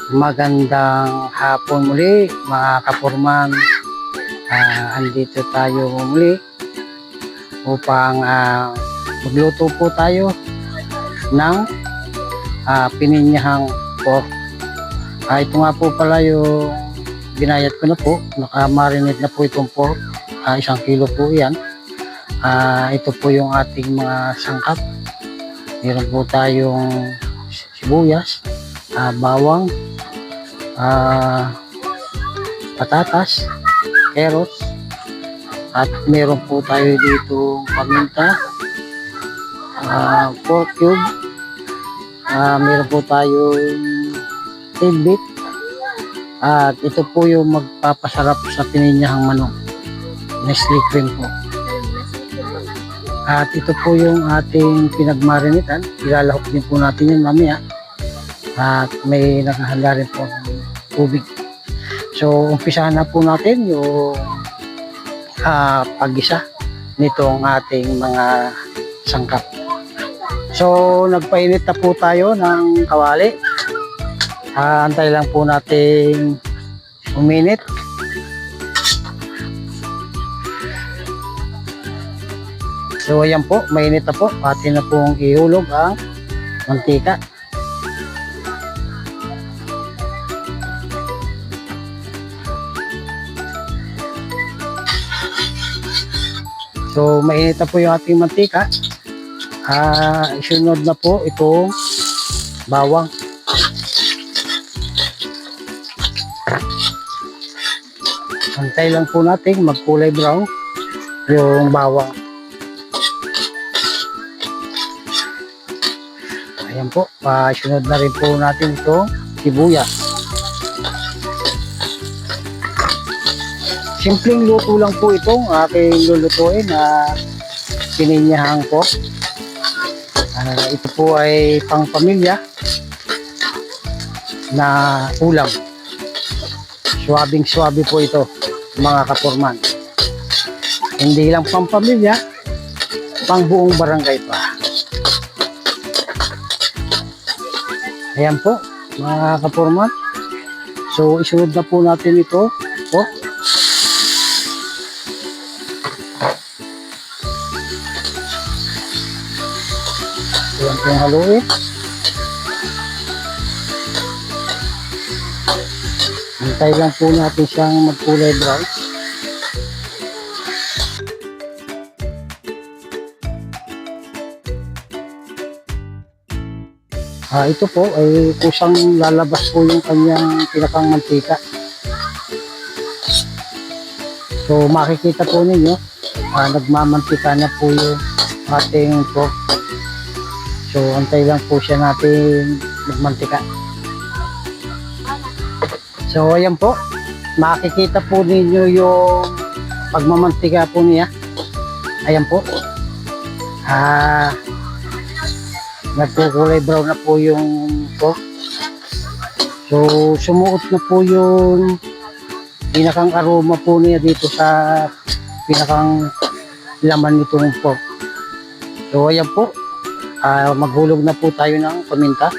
Magandang hapon muli mga kapurman. Andito tayo muli upang magluto po tayo ng pininyahang pork. Ito nga po pala yung binayat ko na po. Naka-marinate na po itong pork. 1 kilo po yan. Ito po yung ating mga sangkap. Meron po tayong sibuyas, bawang, patatas, carrots, at meron po tayo dito paminta, pork cube, meron po tayo tidbit, at ito po yung magpapasarap sa pininyahang manok, Nestle cream po. At ito po yung ating pinagmarinitan, ilalahok din po natin yun mamaya, at may nakahanda rin po tubig. So umpisahan na po natin yung pag-isa nitong ating mga sangkap. So nagpainit na po tayo ng kawali. Antay lang po natin uminit. So ayan po, mainit na po. Atin na pong ihulog ang mantika. So mainit na po yung ating mantika. Isunod na po itong bawang. Antay lang po natin magkulay brown yung bawang. Ayan po, isunod na rin po natin itong sibuyas. Simpleng luto lang po itong aking lulutuin na pininyahang pork. Ito po ay pang pamilya na ulam. Swabing-swabe po ito mga kapurman. Hindi lang pang pamilya, pang buong barangay pa. Ayan po mga kapurman. So isunod na po natin ito po. Ayan po yung haluin. Hintay lang po natin siyang magkulay brown. Ito po ay kusang lalabas po yung kanyang pinakang mantika. So makikita po ninyo, nagmamantika na po yung ating pork. So antay lang po siya natin magmantika. So ayan po, makikita po ninyo yung pagmamantika po niya. Ayan po. Nagkukulay brown na po yung pork. So sumuot na po yung pinakang aroma po niya dito sa pinakang laman nitong pork. So ayan po, maghulog na po tayo ng paminta.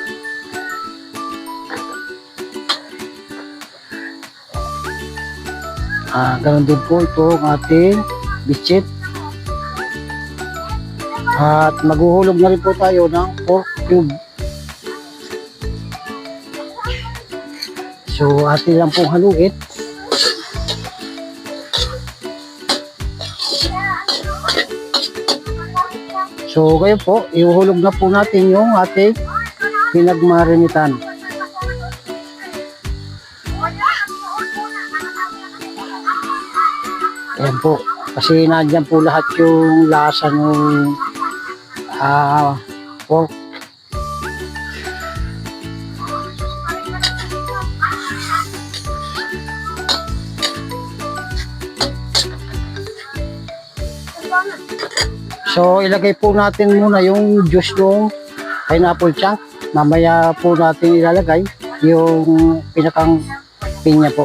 Ganun din po ito ang ating bitchit. At maghuhulog na rin po tayo ng pork cube. So atin lang pong haluin. So kayo po, ihuhulog na po natin yung ating pinagmarinitan. Ayan po, kasi nandiyan po lahat yung lasa ng pork. So ilagay po natin muna yung juice ng pineapple chunk. Mamaya po natin ilalagay yung pinakang pinya po.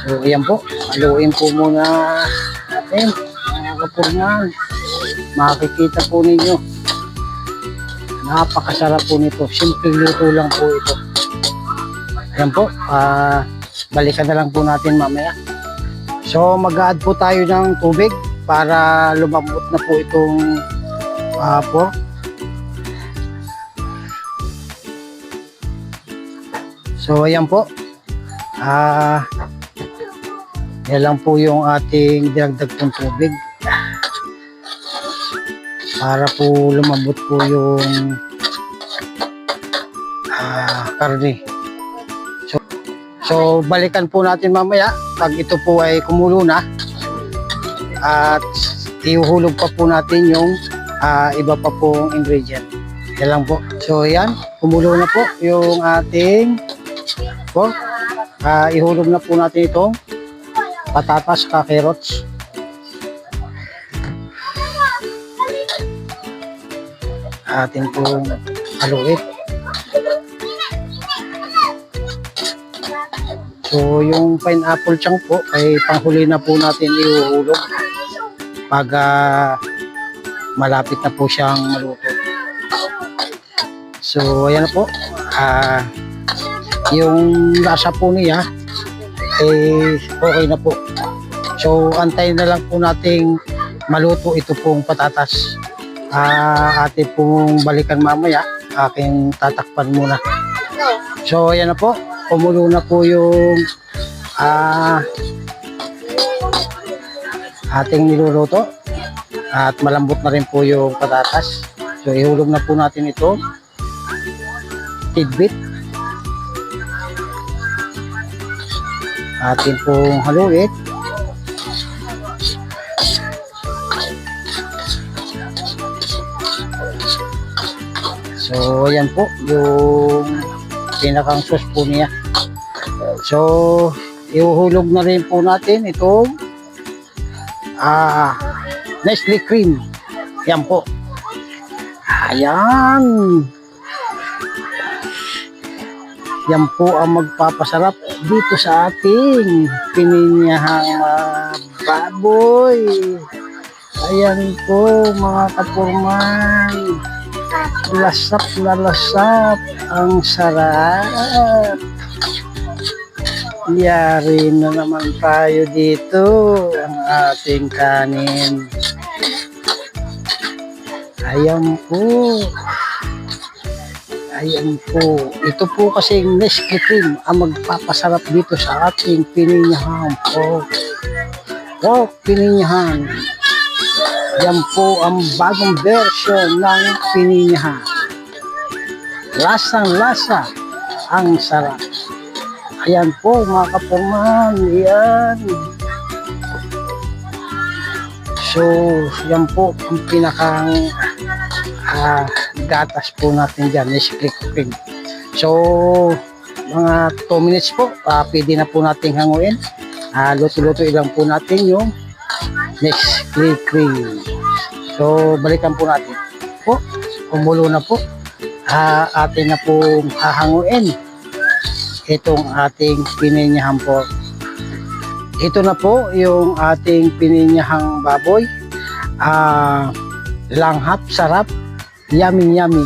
So ayan po, haluin po muna natin mga kapurman. Makikita po ninyo Napakasarap po nito. Simpleng luto lang po ito. Ayan po. Balikan na lang po natin mamaya. So mag-add po tayo ng tubig para lumambot na po itong pork. So ayan po. Yan lang po yung ating dinagdag pong tubig para po lumambot po yung karne. So balikan po natin mamaya pag ito po ay kumulo na at ihuhulog pa po natin yung iba pa pong ingredient. Yan lang po. So yan, kumulo na po yung ating pork. Ihulog na po natin itong patatas ka carrots. Atin pong haluin. So yung pineapple chunk po ay panghuli na po natin ihuhulog pag malapit na po siyang maluto. So ayan na po. Yung lasa po niya okay na po. So antayin na lang po nating maluto ito pong patatas. Atin pong balikan mamaya. Aking tatakpan muna. So ayan na po. Kumulo na po yung ating niluluto at malambot na rin po yung patatas. So ihulog na po natin ito tidbit. Atin pong haluin. So ayan po yung pinakang sauce po niya. So ihuhulog na rin po natin itong Nestle cream. Yan po. Ayan. Yan po ang magpapasarap dito sa ating pininyahang baboy. Ayan po mga kapurman. Lasap na lasap. Ang sarap. Yari na naman tayo dito. Ang ating kanin. Ayan po. Ayan po. Ito po kasi Nestle cream ang magpapasarap dito sa ating pininyahan pork. Pork pininyahan. Yan po ang bagong version ng pininyahan. Lasang lasa. Ang sarap. Ayan po mga kapurman. Ayan. So yan po ang pinakang gatas po natin dyan, Nestle cream. So mga 2 minutes po, pwede na po natin hanguin. Luto-luto ilang po natin yung Nestle cream. So balikan po natin po, kumulo na po. Atin na po hahanguin itong ating pininyahang pork. Ito na po yung ating pininyahang baboy. Langhap, sarap, yummy yummy.